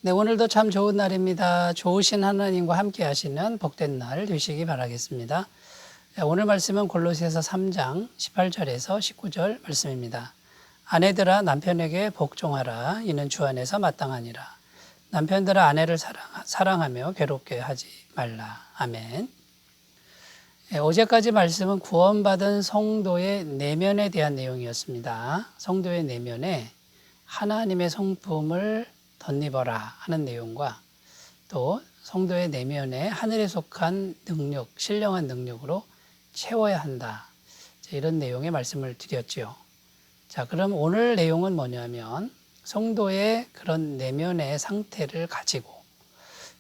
네, 오늘도 참 좋은 날입니다. 좋으신 하나님과 함께 하시는 복된 날 되시기 바라겠습니다. 네, 오늘 말씀은 골로새서 3장 18절에서 19절 말씀입니다. 아내들아 남편에게 복종하라. 이는 주 안에서 마땅하니라. 남편들아 아내를 사랑하며 괴롭게 하지 말라. 아멘. 네, 어제까지 말씀은 구원받은 성도의 내면에 대한 내용이었습니다. 성도의 내면에 하나님의 성품을 덧입어라 하는 내용과 또 성도의 내면에 하늘에 속한 능력, 신령한 능력으로 채워야 한다. 이런 내용의 말씀을 드렸지요. 자, 그럼 오늘 내용은 뭐냐면 성도의 그런 내면의 상태를 가지고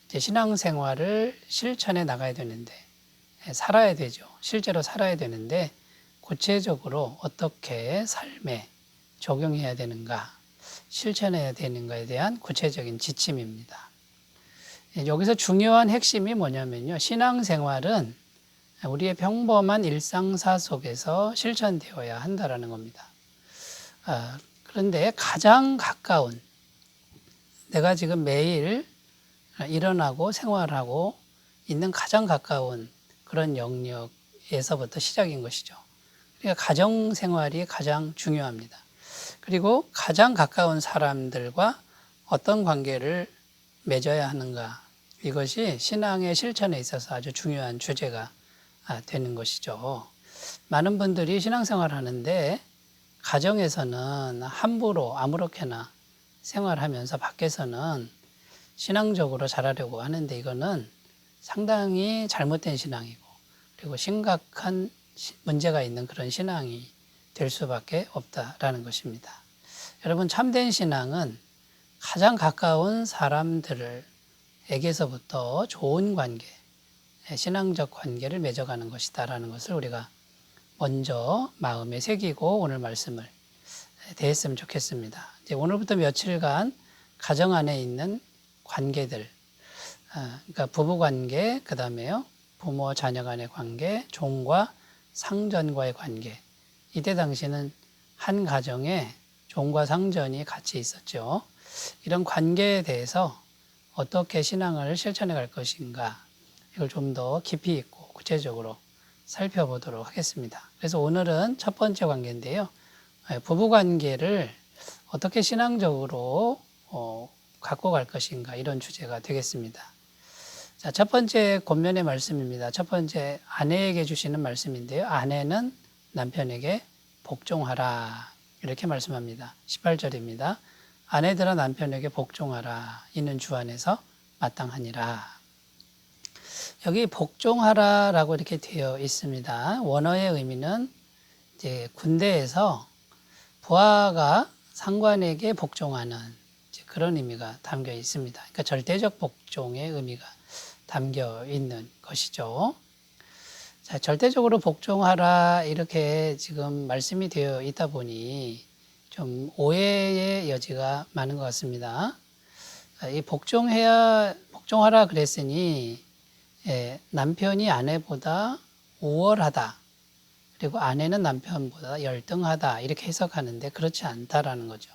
이제 신앙생활을 실천해 나가야 되는데 살아야 되죠. 실제로 살아야 되는데 구체적으로 어떻게 삶에 적용해야 되는가, 실천해야 되는가에 대한 구체적인 지침입니다. 여기서 중요한 핵심이 뭐냐면요. 신앙생활은 우리의 평범한 일상사 속에서 실천되어야 한다는 겁니다. 그런데 가장 가까운, 내가 지금 매일 일어나고 생활하고 있는 가장 가까운 그런 영역에서부터 시작인 것이죠. 그러니까 가정생활이 가장 중요합니다. 그리고 가장 가까운 사람들과 어떤 관계를 맺어야 하는가, 이것이 신앙의 실천에 있어서 아주 중요한 주제가 되는 것이죠. 많은 분들이 신앙생활 하는데 가정에서는 함부로 아무렇게나 생활하면서 밖에서는 신앙적으로 잘하려고 하는데 이거는 상당히 잘못된 신앙이고 그리고 심각한 문제가 있는 그런 신앙이 될 수밖에 없다라는 것입니다. 여러분, 참된 신앙은 가장 가까운 사람들에게서부터 좋은 관계, 신앙적 관계를 맺어가는 것이다라는 것을 우리가 먼저 마음에 새기고 오늘 말씀을 대했으면 좋겠습니다. 이제 오늘부터 며칠간 가정 안에 있는 관계들, 그러니까 부부 관계, 그 다음에요 부모 자녀 간의 관계, 종과 상전과의 관계. 이때 당시는 한 가정에 종과 상전이 같이 있었죠. 이런 관계에 대해서 어떻게 신앙을 실천해 갈 것인가, 이걸 좀 더 깊이 있고 구체적으로 살펴보도록 하겠습니다. 그래서 오늘은 첫 번째 관계인데요. 부부 관계를 어떻게 신앙적으로 갖고 갈 것인가, 이런 주제가 되겠습니다. 자, 첫 번째 권면의 말씀입니다. 첫 번째, 아내에게 주시는 말씀인데요. 아내는 남편에게 복종하라. 이렇게 말씀합니다. 18절입니다. 아내들아 남편에게 복종하라. 이는 주 안에서 마땅하니라. 여기 복종하라라고 이렇게 되어 있습니다. 원어의 의미는 이제 군대에서 부하가 상관에게 복종하는 그런 의미가 담겨 있습니다. 그러니까 절대적 복종의 의미가 담겨 있는 것이죠. 자, 절대적으로 복종하라 이렇게 지금 말씀이 되어 있다 보니 좀 오해의 여지가 많은 것 같습니다. 이 복종하라 그랬으니 남편이 아내보다 우월하다, 그리고 아내는 남편보다 열등하다, 이렇게 해석하는데 그렇지 않다라는 거죠.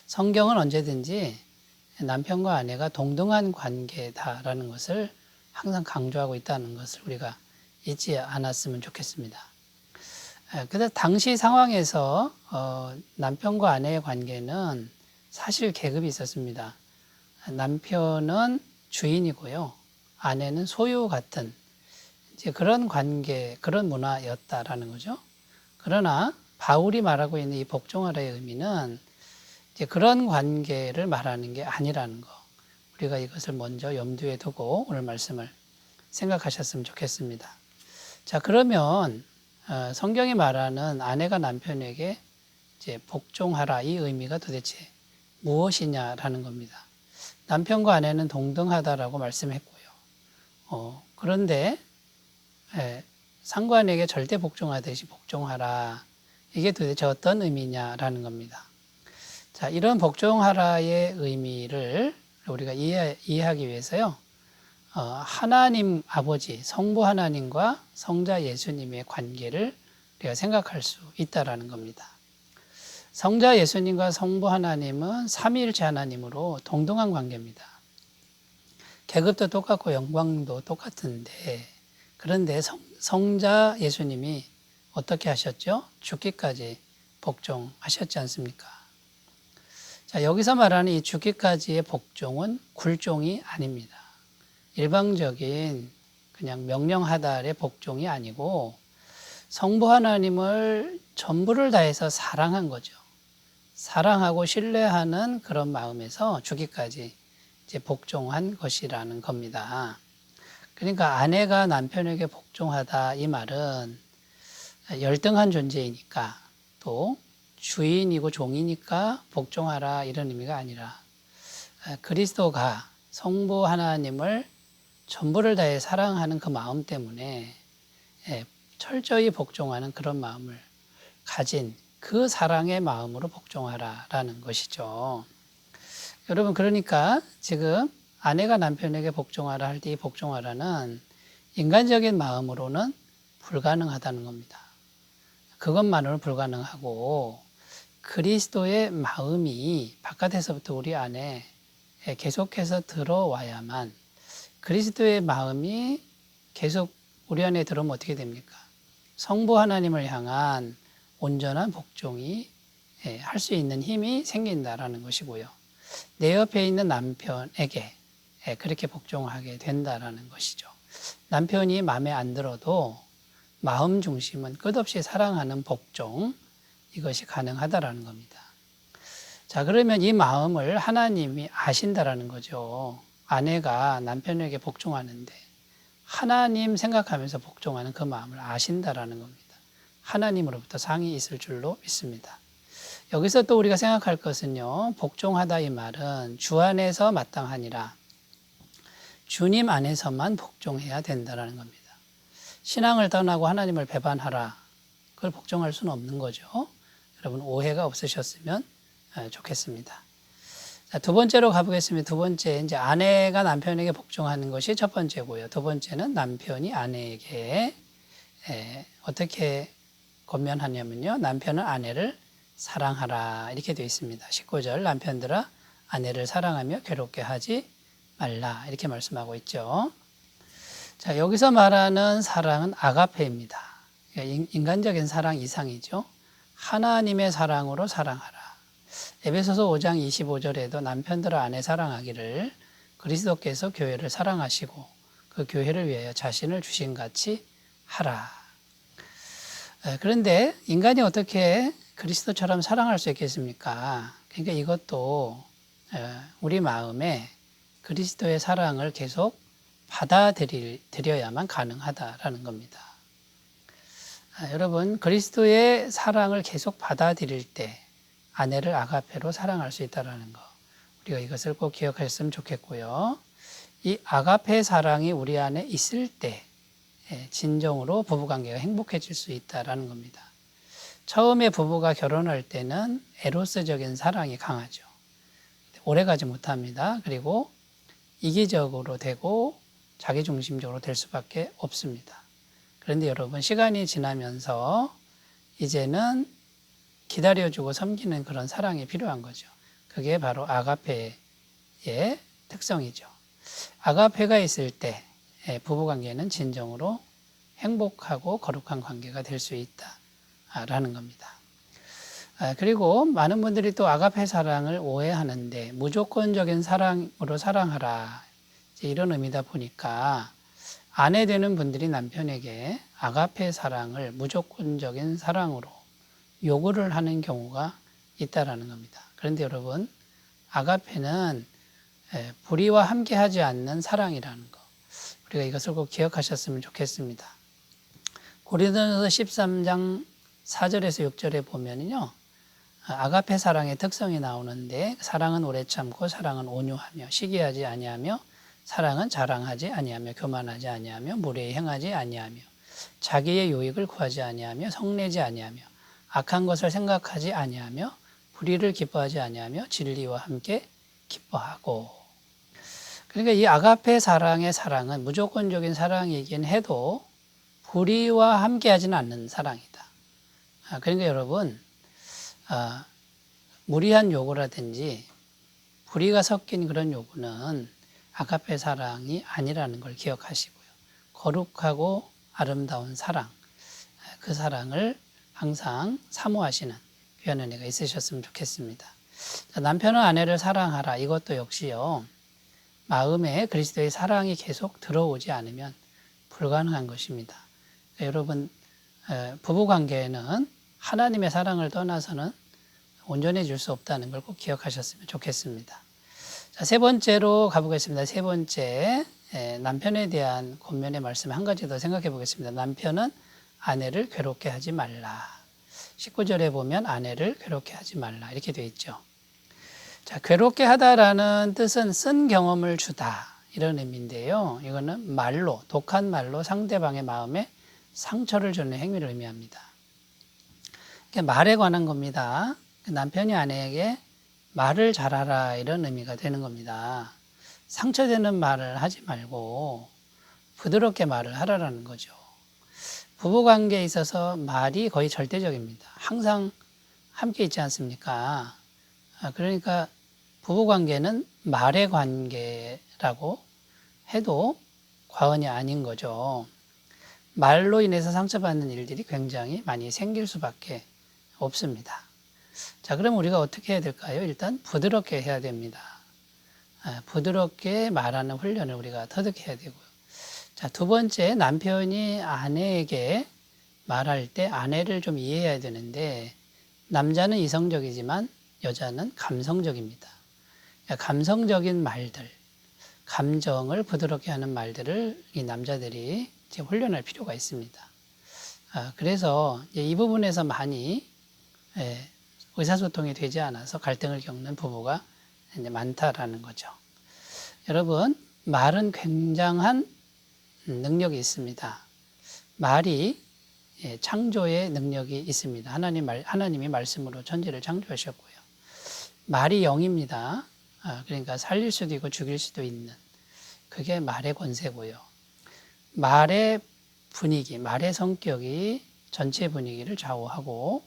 성경은 언제든지 남편과 아내가 동등한 관계다라는 것을 항상 강조하고 있다는 것을 우리가 잊지 않았으면 좋겠습니다. 그런데 당시 상황에서 남편과 아내의 관계는 사실 계급이 있었습니다. 남편은 주인이고요, 아내는 소유 같은 이제 그런 관계, 그런 문화였다라는 거죠. 그러나 바울이 말하고 있는 이 복종하라의 의미는 이제 그런 관계를 말하는 게 아니라는 거, 우리가 이것을 먼저 염두에 두고 오늘 말씀을 생각하셨으면 좋겠습니다. 자, 그러면 성경이 말하는 아내가 남편에게 이제 복종하라, 이 의미가 도대체 무엇이냐라는 겁니다. 남편과 아내는 동등하다라고 말씀했고요. 그런데 상관에게 절대 복종하듯이 복종하라, 이게 도대체 어떤 의미냐라는 겁니다. 자, 이런 복종하라의 의미를 우리가 이해하기 위해서요, 하나님 아버지, 성부 하나님과 성자 예수님의 관계를 우리가 생각할 수 있다라는 겁니다. 성자 예수님과 성부 하나님은 삼위일체 하나님으로 동등한 관계입니다. 계급도 똑같고 영광도 똑같은데, 그런데 성자 예수님이 어떻게 하셨죠? 죽기까지 복종하셨지 않습니까? 자, 여기서 말하는 이 죽기까지의 복종은 굴종이 아닙니다. 일방적인 그냥 명령하달의 복종이 아니고 성부 하나님을 전부를 다해서 사랑한 거죠. 사랑하고 신뢰하는 그런 마음에서 죽기까지 이제 복종한 것이라는 겁니다. 그러니까 아내가 남편에게 복종하다 이 말은 열등한 존재이니까, 또 주인이고 종이니까 복종하라 이런 의미가 아니라 그리스도가 성부 하나님을 전부를 다해 사랑하는 그 마음 때문에 철저히 복종하는 그런 마음을 가진 그 사랑의 마음으로 복종하라라는 것이죠. 여러분, 그러니까 지금 아내가 남편에게 복종하라 할 때 이 복종하라는 인간적인 마음으로는 불가능하다는 겁니다. 그것만으로는 불가능하고 그리스도의 마음이 바깥에서부터 우리 안에 계속해서 들어와야만, 그리스도의 마음이 계속 우리 안에 들어오면 어떻게 됩니까? 성부 하나님을 향한 온전한 복종이 할 수 있는 힘이 생긴다라는 것이고요. 내 옆에 있는 남편에게 그렇게 복종하게 된다라는 것이죠. 남편이 마음에 안 들어도 마음 중심은 끝없이 사랑하는 복종, 이것이 가능하다라는 겁니다. 자, 그러면 이 마음을 하나님이 아신다라는 거죠. 아내가 남편에게 복종하는데 하나님 생각하면서 복종하는 그 마음을 아신다라는 겁니다. 하나님으로부터 상이 있을 줄로 믿습니다. 여기서 또 우리가 생각할 것은요, 복종하다 이 말은 주 안에서 마땅하니라, 주님 안에서만 복종해야 된다는 겁니다. 신앙을 떠나고 하나님을 배반하라, 그걸 복종할 수는 없는 거죠. 여러분, 오해가 없으셨으면 좋겠습니다. 자, 두 번째로 가보겠습니다. 두 번째, 이제 아내가 남편에게 복종하는 것이 첫 번째고요. 두 번째는 남편이 아내에게 어떻게 권면하냐면요, 남편은 아내를 사랑하라 이렇게 되어 있습니다. 19절, 남편들아 아내를 사랑하며 괴롭게 하지 말라 이렇게 말씀하고 있죠. 자, 여기서 말하는 사랑은 아가페입니다. 인간적인 사랑 이상이죠. 하나님의 사랑으로 사랑하라. 에베소서 5장 25절에도 남편들아 아내 사랑하기를 그리스도께서 교회를 사랑하시고 그 교회를 위하여 자신을 주신 같이 하라. 그런데 인간이 어떻게 그리스도처럼 사랑할 수 있겠습니까? 그러니까 이것도 우리 마음에 그리스도의 사랑을 계속 받아들여야만 가능하다라는 겁니다. 여러분, 그리스도의 사랑을 계속 받아들일 때 아내를 아가페로 사랑할 수 있다는 거, 우리가 이것을 꼭 기억하셨으면 좋겠고요. 이 아가페 사랑이 우리 안에 있을 때 진정으로 부부관계가 행복해질 수 있다는 겁니다. 처음에 부부가 결혼할 때는 에로스적인 사랑이 강하죠. 오래가지 못합니다. 그리고 이기적으로 되고 자기중심적으로 될 수밖에 없습니다. 그런데 여러분, 시간이 지나면서 이제는 기다려주고 섬기는 그런 사랑이 필요한 거죠. 그게 바로 아가페의 특성이죠. 아가페가 있을 때 부부관계는 진정으로 행복하고 거룩한 관계가 될 수 있다라는 겁니다. 그리고 많은 분들이 또 아가페 사랑을 오해하는데 무조건적인 사랑으로 사랑하라 이런 의미다 보니까 아내 되는 분들이 남편에게 아가페 사랑을 무조건적인 사랑으로 요구를 하는 경우가 있다라는 겁니다. 그런데 여러분, 아가페는 불의와 함께하지 않는 사랑이라는 거, 우리가 이것을 꼭 기억하셨으면 좋겠습니다. 고린도전서 13장 4절에서 6절에 보면요, 아가페 사랑의 특성이 나오는데, 사랑은 오래 참고 사랑은 온유하며 시기하지 아니하며 사랑은 자랑하지 아니하며 교만하지 아니하며 무례히 행하지 아니하며 자기의 유익을 구하지 아니하며 성내지 아니하며 악한 것을 생각하지 아니하며 불의를 기뻐하지 아니하며 진리와 함께 기뻐하고. 그러니까 이 아가페 사랑의 사랑은 무조건적인 사랑이긴 해도 불의와 함께하지는 않는 사랑이다. 그러니까 여러분, 무리한 요구라든지 불의가 섞인 그런 요구는 아가페 사랑이 아니라는 걸 기억하시고요. 거룩하고 아름다운 사랑, 그 사랑을 항상 사모하시는 귀한 은혜가 있으셨으면 좋겠습니다. 자, 남편은 아내를 사랑하라. 이것도 역시요. 마음에 그리스도의 사랑이 계속 들어오지 않으면 불가능한 것입니다. 여러분, 부부관계에는 하나님의 사랑을 떠나서는 온전해질 수 없다는 걸 꼭 기억하셨으면 좋겠습니다. 자, 세 번째로 가보겠습니다. 세 번째, 남편에 대한 권면의 말씀 한 가지 더 생각해 보겠습니다. 남편은 아내를 괴롭게 하지 말라. 19절에 보면 아내를 괴롭게 하지 말라 이렇게 되어 있죠. 자, 괴롭게 하다라는 뜻은 쓴 경험을 주다 이런 의미인데요. 이거는 말로, 독한 말로 상대방의 마음에 상처를 주는 행위를 의미합니다. 말에 관한 겁니다. 남편이 아내에게 말을 잘하라 이런 의미가 되는 겁니다. 상처되는 말을 하지 말고 부드럽게 말을 하라라는 거죠. 부부관계에 있어서 말이 거의 절대적입니다. 항상 함께 있지 않습니까? 그러니까 부부관계는 말의 관계라고 해도 과언이 아닌 거죠. 말로 인해서 상처받는 일들이 굉장히 많이 생길 수밖에 없습니다. 자, 그럼 우리가 어떻게 해야 될까요? 일단 부드럽게 해야 됩니다. 부드럽게 말하는 훈련을 우리가 터득해야 되고요. 자, 두 번째, 남편이 아내에게 말할 때 아내를 좀 이해해야 되는데 남자는 이성적이지만 여자는 감성적입니다. 감성적인 말들, 감정을 부드럽게 하는 말들을 이 남자들이 이제 훈련할 필요가 있습니다. 그래서 이 부분에서 많이 의사소통이 되지 않아서 갈등을 겪는 부부가 이제 많다라는 거죠. 여러분, 말은 굉장한 능력이 있습니다. 말이 창조의 능력이 있습니다. 하나님이 말씀으로 천지를 창조하셨고요. 말이 영입니다. 그러니까 살릴 수도 있고 죽일 수도 있는 그게 말의 권세고요. 말의 분위기, 말의 성격이 전체 분위기를 좌우하고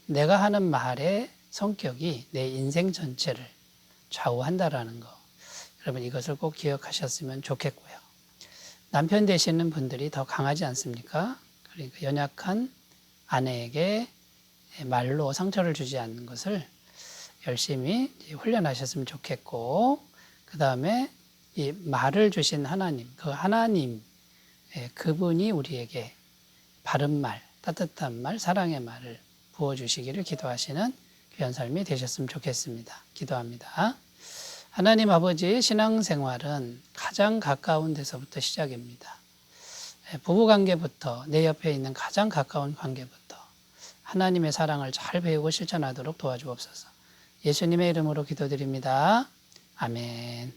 내가 하는 말의 성격이 내 인생 전체를 좌우한다라는 거. 여러분 이것을 꼭 기억하셨으면 좋겠고요. 남편 되시는 분들이 더 강하지 않습니까? 그러니까 연약한 아내에게 말로 상처를 주지 않는 것을 열심히 훈련하셨으면 좋겠고, 그 다음에 이 말을 주신 하나님, 그 하나님, 그분이 우리에게 바른 말, 따뜻한 말, 사랑의 말을 부어주시기를 기도하시는 귀한 삶이 되셨으면 좋겠습니다. 기도합니다. 하나님 아버지, 신앙생활은 가장 가까운 데서부터 시작입니다. 부부관계부터 내 옆에 있는 가장 가까운 관계부터 하나님의 사랑을 잘 배우고 실천하도록 도와주옵소서. 예수님의 이름으로 기도드립니다. 아멘.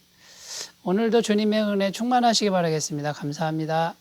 오늘도 주님의 은혜 충만하시기 바라겠습니다. 감사합니다.